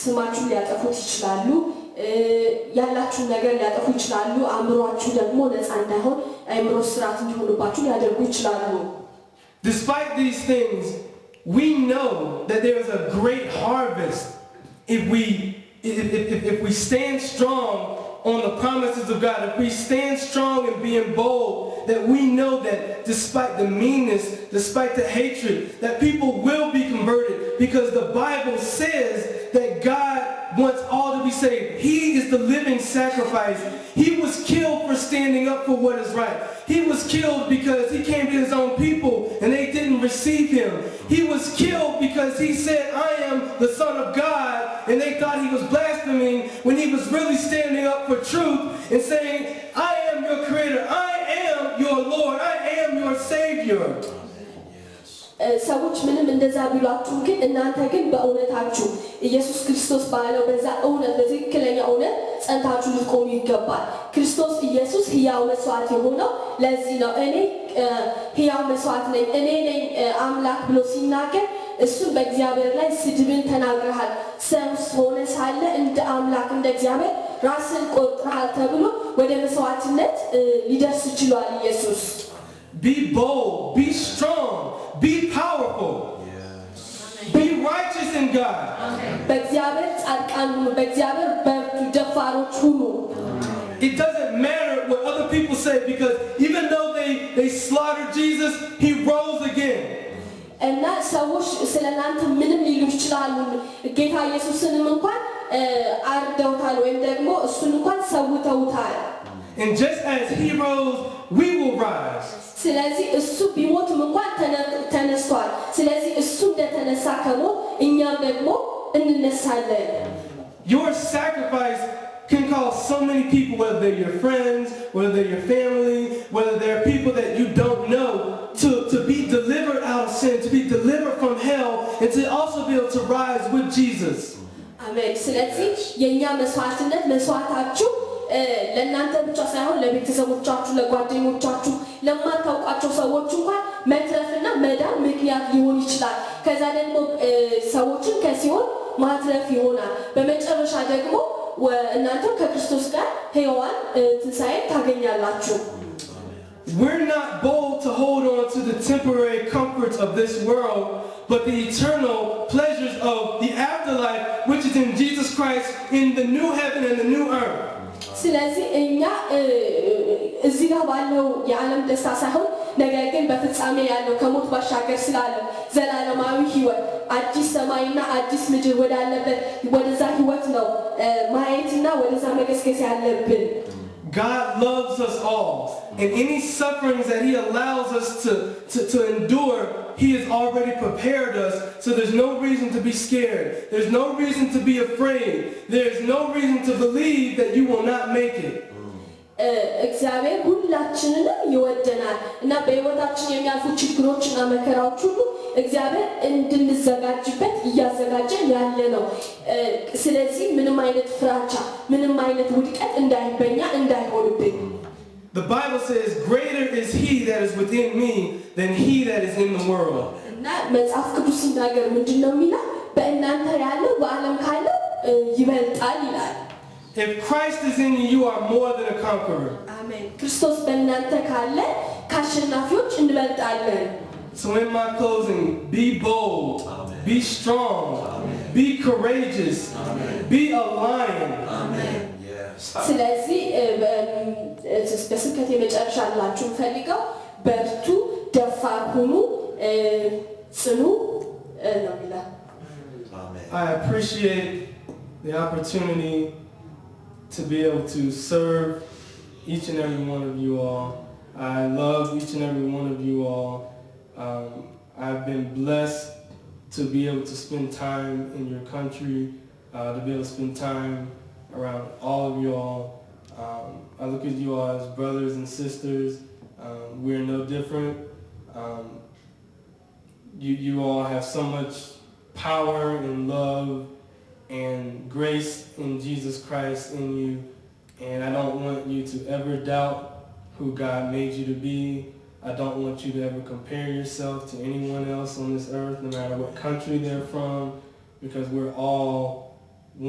ስማችሁ ሊያጠፉት ይችላሉ። ያላችሁ ነገር ሊያጠፉ ይችላሉ። አእምሮአችሁ ደግሞ ነፃ እንዳይሆን አእምሮ ስራት እንዲሆንባችሁ ሊያደርጉ ይችላሉ። Despite these things, we know that there is a great harvest if we stand strong on the promises of God. If we stand strong and being bold, that we know that despite the meanness, despite the hatred, that people will be converted because the Bible says that God wants all to be saved. He is the living sacrifice. He was killed for standing up for what is right. He was killed because he came to his own people and they didn't receive him. He was killed because he said, I am the Son of God, and they thought he was blaspheming when he was really standing up for truth and saying, I am your creator, I am your Lord, I am your Savior. ሰዎች ምንም እንደዛ ቢሏችሁ ግን እናንተ ግን በእውነታችሁ ኢየሱስ ክርስቶስ ባለው በዛ እውነት በትክክለኛ እውነት ጸንታችሁ ልትቆሙ ይገባል። ክርስቶስ ኢየሱስ ሕያው መስዋዕት የሆነው ለዚህ ነው። እኔ ሕያው መስዋዕት ነኝ፣ እኔ ነኝ አምላክ ብሎ ሲናገር እሱን በእግዚአብሔር ላይ ስድብን ተናግረሃል፣ ሰው ሆነ ሳለ እንደ አምላክ እንደ እግዚአብሔር ራስን ቆጥረሃል ተብሎ ወደ መስዋዕትነት ሊደርስ ይችላል ኢየሱስ። Be bold, be strong, be powerful. Yes. Be righteous in God. It doesn't matter what other people say because even though they slaughtered Jesus, he rose again. እና ሰዎች ስለናንተ ምንም ሊሉ ይችላሉ። ጌታ ኢየሱስንም እንኳን አርደውታል ወይም ደግሞ እሱን እንኳን ሰውተውታል። And just as he rose, we will rise. ስለዚህ እሱ ቢሞትም እንኳን ተነስቷል። ስለዚህ እሱ እንደተነሳ ከሞት እኛም ደግሞ እንነሳለን። Your sacrifice can cause so many people, whether they're your friends, whether they're your family, whether they're people that you don't know, to be delivered out of sin, to be delivered from hell, and to also be able to rise with Jesus. Amen. ስለዚህ የኛ መስዋዕታችሁ ለእናንተ ብቻ ሳይሆን ለቤተሰቦቻችሁ፣ ለጓደኞቻችሁ፣ ለማታውቋቸው ሰዎች እንኳን መትረፍና መዳን ምክንያት ሊሆን ይችላል። ከዛ ደግሞ ሰዎችን ከሲኦል ማትረፍ ይሆናል። በመጨረሻ ደግሞ እናንተ ከክርስቶስ ጋር ሕያዋን ትንሣኤ ታገኛላችሁ። We're not bold to hold on to the temporary comforts of this world, but the eternal pleasures of the afterlife, which is in Jesus Christ, in the new heaven and the new earth. ስለዚህ እኛ እዚህ ጋር ባለው የዓለም ደስታ ሳይሆን ነገር ግን በፍጻሜ ያለው ከሞት ባሻገር ስላለው ዘላለማዊ ሕይወት አዲስ ሰማይና አዲስ ምድር ወዳለበት ወደዛ ሕይወት ነው ማየትና ወደዛ መገስገስ ያለብን። God loves us all, and any sufferings that he allows us to endure, he has already prepared us, so there's no reason to be scared. There's no reason to be afraid. There's no reason to believe that you will not make it. እግዚአብሔር ሁላችንንም ይወደናል እና በህይወታችን የሚያልፉ ችግሮችና መከራዎች ሁሉ እግዚአብሔር እንድንዘጋጅበት እያዘጋጀን ያለ ነው። ስለዚህ ምንም አይነት ፍራቻ ምንም አይነት ውድቀት እንዳይበኛ እንዳይሆንብን The Bible says, greater is he that is within me than he that is in the world. እና መጽሐፍ ቅዱስ ሲናገር ምንድነው የሚለው? በእናንተ ያለው በዓለም ካለው ይበልጣል ይላል። If Christ is in you, you are more than a conqueror. አሜን። ክርስቶስ በእናንተ ካለ ከአሸናፊዎች እንበልጣለን። So in my closing, be bold, be strong, be courageous, be a lion. ስለዚህ በስብከት የመጨረሻ ላችሁ ፈልገው በርቱ፣ ደፋር ሁኑ፣ ጽኑ ነው የሚለው። I appreciate the opportunity to be able to serve each and every one of you all. I love each and every one of you all. I've been blessed to be able to spend time in your country, to be able to spend time around all of you all. I look at you all as brothers and sisters. We're no different. You all have so much power and love and grace in Jesus Christ in you, and I don't want you to ever doubt who God made you to be. I don't want you to ever compare yourself to anyone else on this earth, no matter what country they're from, because we're all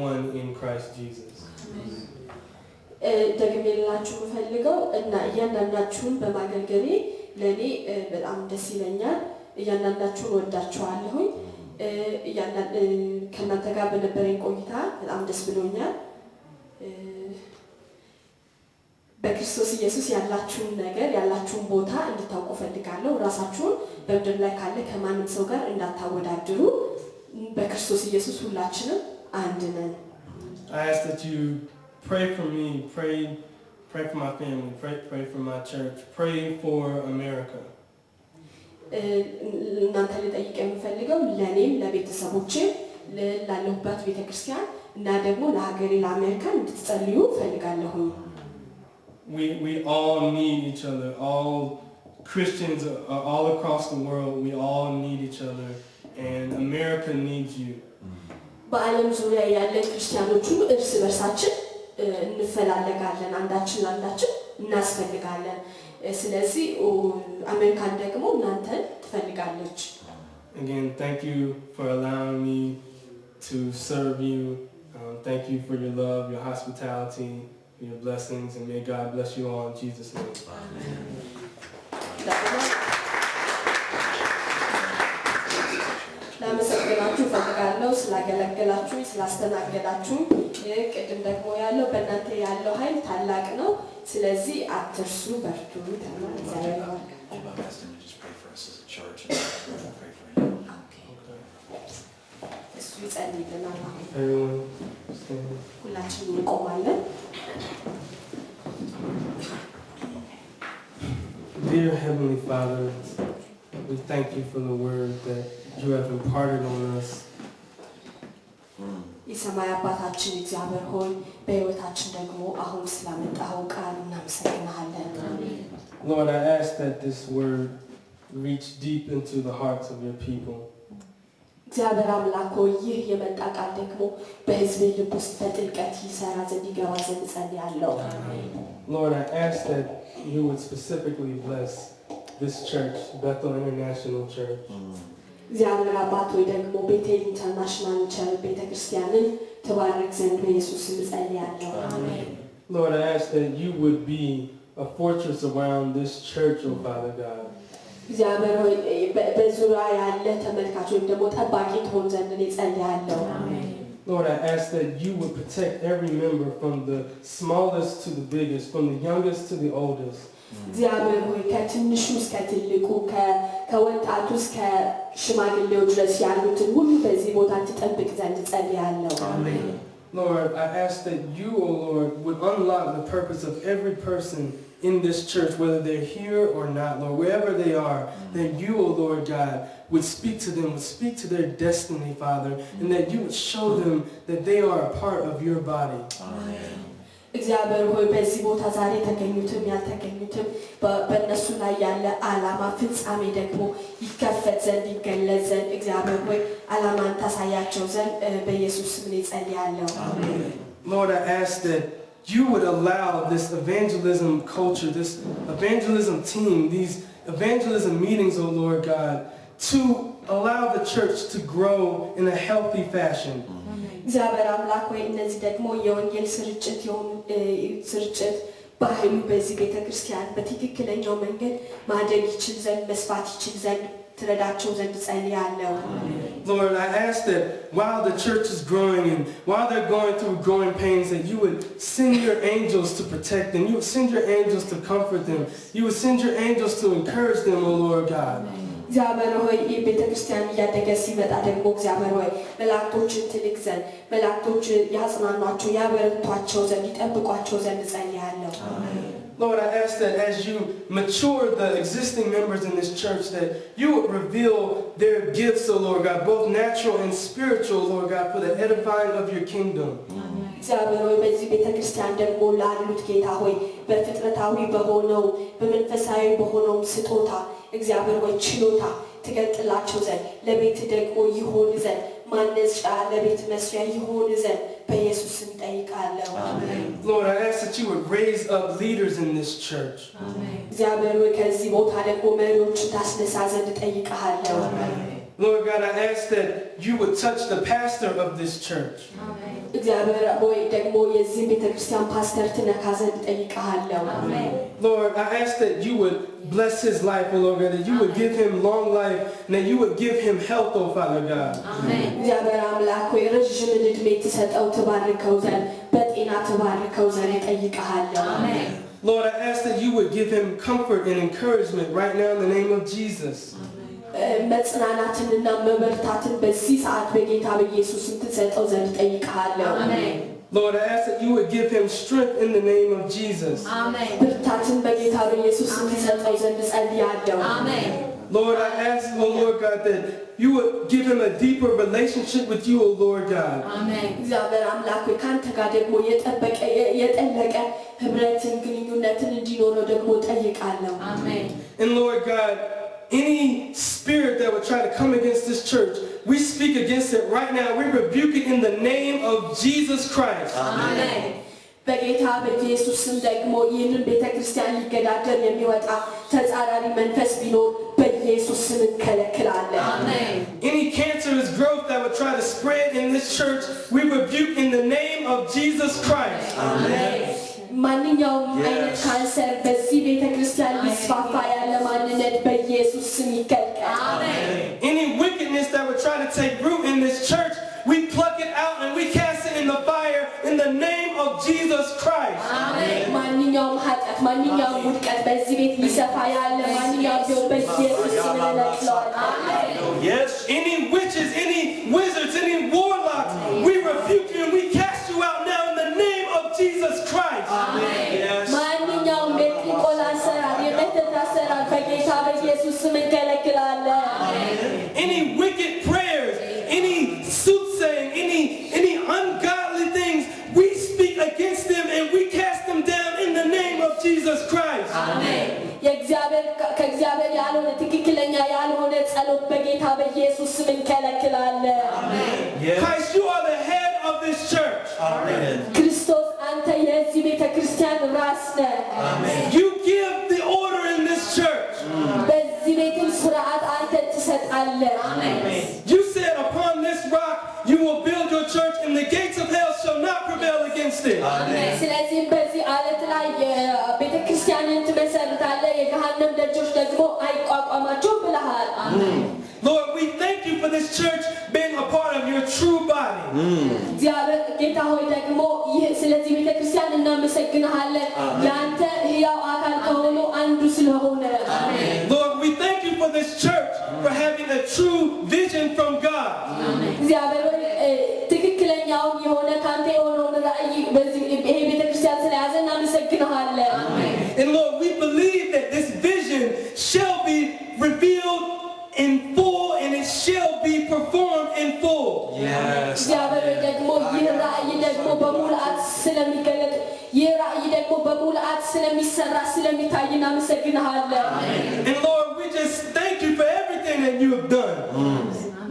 one in Christ Jesus. ደግሜ ልላችሁ የምፈልገው እና እያንዳንዳችሁን በማገልገሌ ለእኔ በጣም ደስ ይለኛል። እያንዳንዳችሁን ወዳችኋለሁኝ። ከእናንተ ጋር በነበረኝ ቆይታ በጣም ደስ ብሎኛል። በክርስቶስ ኢየሱስ ያላችሁን ነገር ያላችሁን ቦታ እንድታውቁ ፈልጋለሁ። ራሳችሁን በምድር ላይ ካለ ከማንም ሰው ጋር እንዳታወዳድሩ። በክርስቶስ ኢየሱስ ሁላችንም አንድ ነን። I ask that you pray for me, pray for my family, pray for my church, pray for America. እናንተ ልጠይቅ የምፈልገው ለእኔም ለቤተሰቦቼም ላለሁበት ቤተክርስቲያን እና ደግሞ ለሀገሬ ለአሜሪካ እንድትጸልዩ ፈልጋለሁ። We all need each other. All Christians all across the world, we all need each other, and America needs you. በዓለም ዙሪያ ያለ ክርስቲያኖች ሁሉ እርስ በርሳችን እንፈላለጋለን፣ አንዳችን ለአንዳችን እናስፈልጋለን። ስለዚህ አሜሪካን ደግሞ እናንተን ትፈልጋለች። Again, thank you for allowing me to serve you. Thank you for your love, your hospitality, your blessings, and may God bless you all in Jesus' name. Amen. ላመሰግናችሁ ፈልጋለሁ ስላገለገላችሁ ስላስተናገዳችሁ። ቅድም ደግሞ ያለው በእናንተ ያለው ኃይል ታላቅ ነው። ስለዚህ አትርሱ፣ በርቱ። እሱ ይጸልይልናል። ሁላችንም እንቆማለን። Dear Heavenly Father, we thank you for the word that you have imparted on us. የሰማይ አባታችን እግዚአብሔር ሆይ በሕይወታችን ደግሞ አሁን ስላመጣኸው ቃል እናመሰግናለን። Lord, I ask that this word reach deep into the hearts of your people. እግዚአብሔር አምላክ ሆይ ይህ የመጣ ቃል ደግሞ በሕዝብ ልብ ውስጥ በጥልቀት ይሰራ ዘንድ ይገባ ዘንድ ጸልያለሁ። Lord, I ask that you would specifically bless this church, Bethel International Church. እግዚአብሔር አባት ሆይ ደግሞ ቤቴል ኢንተርናሽናል ቸርች ቤተክርስቲያንን ተባረክ ዘንድ በኢየሱስ ስም ጸልያለሁ። Lord, I ask that you would be a fortress around this church, oh Father God. እግዚአብሔር ሆይ በዙሪያ ያለ ተመልካች ወይም ደግሞ ጠባቂ ትሆን ዘንድ ጸልያለሁ። Lord, I ask that you would protect every member from the smallest to the biggest, from the youngest to the oldest. እግዚአብሔር ሆይ ከትንሹ እስከ ትልቁ ከወጣቱ እስከ ሽማግሌው ድረስ ያሉትን ሁሉ በዚህ ቦታ ትጠብቅ ዘንድ ጸልያለሁ። Lord, I ask that you, oh Lord, would unlock the purpose of every person in this church, whether they're here or not, Lord, wherever they are, that you, oh Lord God, would speak to them, would speak to their destiny, Father, and that you would show them that they are a part of your body. እግዚአብሔር ሆይ በዚህ ቦታ ዛሬ ተገኙትም ያልተገኙትም በእነሱ ላይ ያለ ዓላማ ፍጻሜ ደግሞ ይከፈት ዘንድ ይገለጽ ዘንድ እግዚአብሔር ሆይ ዓላማን ታሳያቸው ዘንድ በኢየሱስ ስም ጸልያለሁ። Lord, I ask that you would allow this evangelism culture, this evangelism team, these evangelism meetings, oh Lord God, to allow the church to grow in a healthy fashion. እግዚአብሔር አምላክ ሆይ እነዚህ ደግሞ የወንጌል ስርጭት ባህሉ በዚህ ቤተክርስቲያን በትክክለኛው መንገድ ማደግ ይችል ዘንድ መስፋት ይችል ዘንድ ትረዳቸው ዘንድ ጸልያለሁ። Lord, I ask that while the church is growing and while they're going through growing pains, that you would send your angels to protect them. You would send your angels to comfort them. You would send your angels to encourage them, oh Lord God. እግዚአብሔር ሆይ ቤተክርስቲያን እያደገ ሲመጣ ደግሞ እግዚአብሔር ሆይ መላእክቶችን ትልክ ዘንድ መላእክቶች ያጽናኗቸው ያበረቷቸው ዘንድ ይጠብቋቸው ዘንድ ጸልያለሁ። Lord, I ask that as you mature the existing members in this church, that you would reveal their gifts, oh Lord God, both natural and spiritual, Lord God, for the edifying of your kingdom. እግዚአብሔር ሆይ በዚህ ቤተክርስቲያን ደግሞ ላሉት ጌታ ሆይ በፍጥረታዊ በሆነው በመንፈሳዊ በሆነው ስጦታ እግዚአብሔር ሆይ ችሎታ ትገልጥላቸው ዘንድ ለቤት ደግሞ ይሆን ዘንድ ማነጽ ለቤት መስሪያ ይሆን ዘንድ በኢየሱስ ስም ጠይቃለሁ። Lord, I ask that you would raise up leaders in this church. እግዚአብሔር ሆይ ከዚህ ቦታ ደግሞ መሪዎችን ታስነሳ ዘንድ ጠይቃለሁ። Lord God, I ask that you would touch the pastor of this church. እግዚአብሔር ሆይ ደግሞ የዚህ ቤተክርስቲያን ፓስተር ትነካ ዘንድ ጠይቃለሁ። Lord, I ask that you would bless his life, oh Lord God, that you would give him long life and that you would give him health, oh Father God. እግዚአብሔር አምላክ ሆይ ረጅም ዕድሜ ትሰጠው ትባርከው ዘንድ በጤና ትባርከው ዘንድ ጠይቃለሁ። Lord, I ask that you would give him comfort and encouragement right now in the name of Jesus. መጽናናትንና መበርታትን በዚህ ሰዓት በጌታ በኢየሱስ ስም ትሰጠው ዘንድ ጠይቃለሁ። Lord, I ask that you would give him strength in the name of Jesus. ብርታትን በጌታ በኢየሱስ ስም ትሰጠው ዘንድ ጸልያለሁ። Lord, I ask, oh Lord God, that you would give him a deeper relationship with you, oh Lord God. እግዚአብሔር አምላክ ሆይ ካንተ ጋር ደግሞ የጠለቀ ህብረትን ግንኙነትን እንዲኖረው ደግሞ ጠይቃለሁ። And Lord God, any spirit that would try to come against this church, we speak against it right now. We rebuke it in the name of Jesus Christ. Amen. በጌታ በኢየሱስ ስም ደግሞ ይህንን ቤተክርስቲያን ሊገዳደር የሚወጣ ተጻራሪ መንፈስ ቢኖር በኢየሱስ ስም እንከለክላለን። Any cancerous growth that would try to spread in this church, we rebuke in the name of Jesus Christ. ማንኛውም አይነት ካንሰር በዚህ ቤተክርስቲያን ሊስፋፋ ያለ ማንነት በኢየሱስ ስም ይከለከል። Any wickedness that would try to take root in this church, we pluck it out and we cast it in the fire in the name of Jesus Christ. ማንኛውም ኃጢአት ማንኛውም ውድቀት በዚህ ቤት ሊሰፋ ያለ ማንኛውም ቢሆን በኢየሱስ ስም እንለቅለዋለን። Any witches, any wizards, any warlocks, we rebuke you and we cast you out now in the name of Jesus Christ. ማንኛውም የጥንቆላ አሰራር የመተት አሰራር በጌታ በኢየሱስ ስም እንከለክላለን። Any wicked prayers, any soothsaying, any ungodly things, we speak against them and we cast them down in the name of Jesus Christ. ከእግዚአብሔር ያልሆነ ትክክለኛ ያልሆነ ጸሎት በጌታ በኢየሱስ ስም እንከለክላለን። Christ, you are the head of this church. ክርስቶስ አንተ የዚህ ቤተክርስቲያን ራስ ነህ። You give the order in this church. በዚህ ቤትም ስርዓት አንተ ትሰጣለህ። You said upon this rock you will build your church and the gates of hell shall not prevail against it. ስለዚህም በዚህ ዓለት ላይ ቤተክርስቲያንን ትመሰርታለህ የገሃነም ደጆች ደግሞ አይቋቋማቸውም ብለሃል። Lord, we thank you for this church being a part of your true body. እግዚአብሔር ጌታ ሆይ ደግሞ ስለዚህ ቤተክርስቲያን እናመሰግንሃለን ያንተ ሕያው አካል ከሆነው አንዱ ስለሆነ። Lord, we thank you for this church for having a true vision from God. እግዚአብሔር ትክክለኛውን የሆነ ካንተ የሆነውን ራእይ በዚህ ይሄ ቤተክርስቲያን ስለያዘ እናመሰግንሃለን። And Lord, we believe that this vision shall be revealed in full and it shall be performed in full. እግዚአብሔር ደግሞ ይህ ራእይ ደግሞ በሙላት ስለሚገለጥ የራእይ ደግሞ በሙላት ስለሚሰራ ስለሚታይና መሰግናለን And Lord, we just thank you for everything that you have done.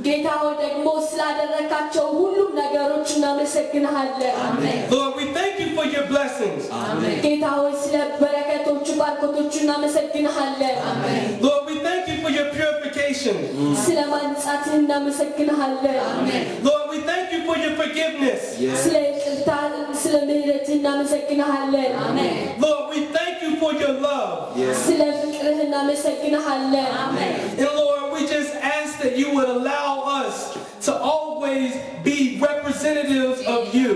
ጌታ ሆይ ደግሞ ስላደረካቸው ሁሉም ነገሮች እናመሰግናለን Lord, we thank you for your blessings. ጌታ ሆይ ስለ በረከቶቹ ባርኮቶቹ እናመሰግናለን Lord, we thank you for your purification. ስለ ማንጻትህ እናመሰግናለን Lord, we thank you for your forgiveness. ስለ ይቅርታ ስለ ምህረትህ እናመሰግናለን Lord, we thank you for your love. ስለ ፍቅርህ እናመሰግናለን And Lord, we just ask that you would allow us to always be representatives of you.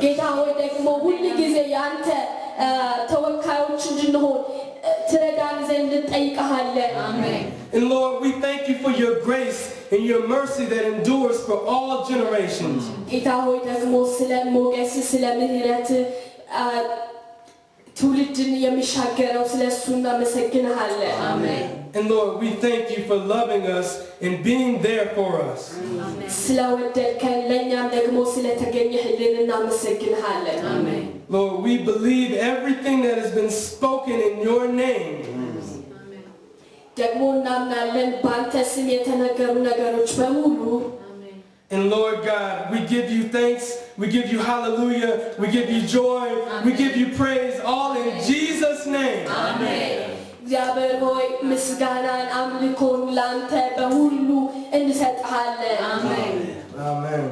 ጌታ ሆይ ደግሞ ሁሉ ጊዜ ያንተ ተወካዮች እንድንሆን ትረዳን ዘንድ እንጠይቅሃለን And Lord, we thank you for your grace and your mercy that endures for all generations. ጌታ ሆይ ደግሞ ስለ ሞገስ ስለ ምህረት ትውልድን የሚሻገረው ስለሱ እናመሰግናለን And Lord, we thank you for loving us and being there for us. ስለወደድከን ለእኛም ደግሞ ስለተገኘህልን እናመሰግናለን Lord, we believe everything that has been spoken in your name. ደግሞ እናምናለን በአንተ ስም የተነገሩ ነገሮች በሙሉ And Lord God, we give you thanks, we give you hallelujah, we give you joy, we give you praise, all in Jesus' name. እግዚአብሔር ሆይ ምስጋናን አምልኮን ላንተ በሁሉ እንሰጥሃለን Amen.